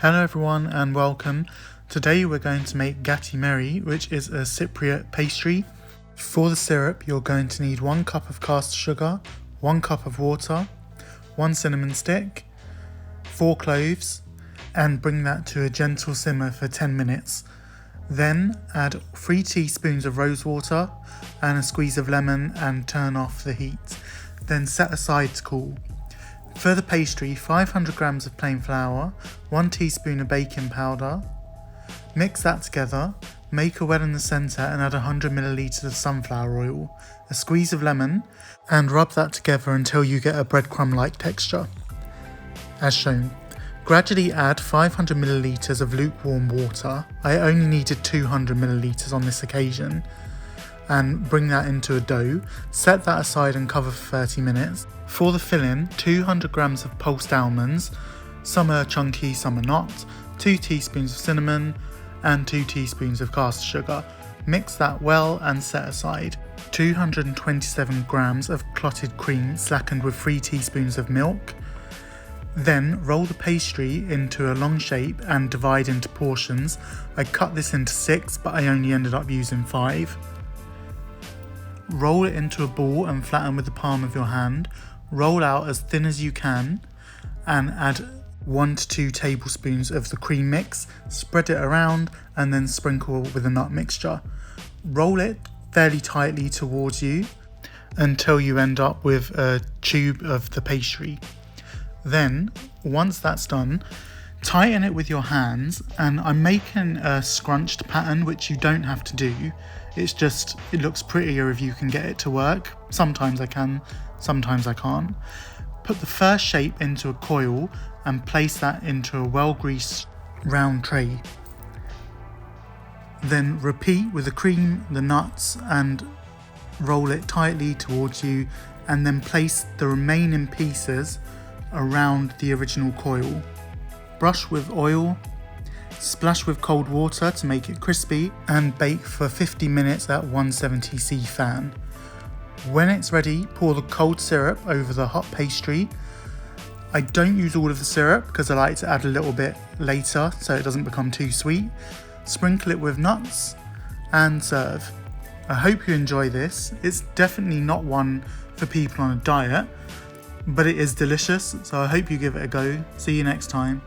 Hello everyone and welcome. Today we're going to make Kattimeri, which is a Cypriot pastry. For the syrup you're going to need 1 cup of caster sugar, 1 cup of water, 1 cinnamon stick, 4 cloves, and bring that to a gentle simmer for 10 minutes. Then add 3 teaspoons of rose water and a squeeze of lemon and turn off the heat. Then set aside to cool. For the pastry, 500 grams of plain flour, 1 teaspoon of baking powder. Mix that together, make a well in the centre and add 100 milliliters of sunflower oil, a squeeze of lemon, and rub that together until you get a breadcrumb-like texture. As shown. Gradually add 500 milliliters of lukewarm water. I only needed 200 milliliters on this occasion. And bring that into a dough. Set that aside and cover for 30 minutes. For the filling, 200 grams of pulsed almonds, some are chunky, some are not, 2 teaspoons of cinnamon, and 2 teaspoons of caster sugar. Mix that well and set aside. 227 grams of clotted cream slackened with 3 teaspoons of milk. Then roll the pastry into a long shape and divide into portions. I cut this into 6, but I only ended up using 5. Roll it into a ball and flatten with the palm of your hand. Roll out as thin as you can and add 1 to 2 tablespoons of the cream mix. Spread it around and then sprinkle with a nut mixture. Roll it fairly tightly towards you until you end up with a tube of the pastry. Then, once that's done, tighten it with your hands, and I'm making a scrunched pattern, which you don't have to do. It's just, it looks prettier if you can get it to work. Sometimes I can, sometimes I can't. Put the first shape into a coil and place that into a well-greased round tray. Then repeat with the cream, the nuts, and roll it tightly towards you, and then place the remaining pieces around the original coil. Brush with oil, splash with cold water to make it crispy, and bake for 50 minutes at 170°C fan. When it's ready, pour the cold syrup over the hot pastry. I don't use all of the syrup because I like to add a little bit later so it doesn't become too sweet. Sprinkle it with nuts and serve. I hope you enjoy this. It's definitely not one for people on a diet, but it is delicious, so I hope you give it a go. See you next time.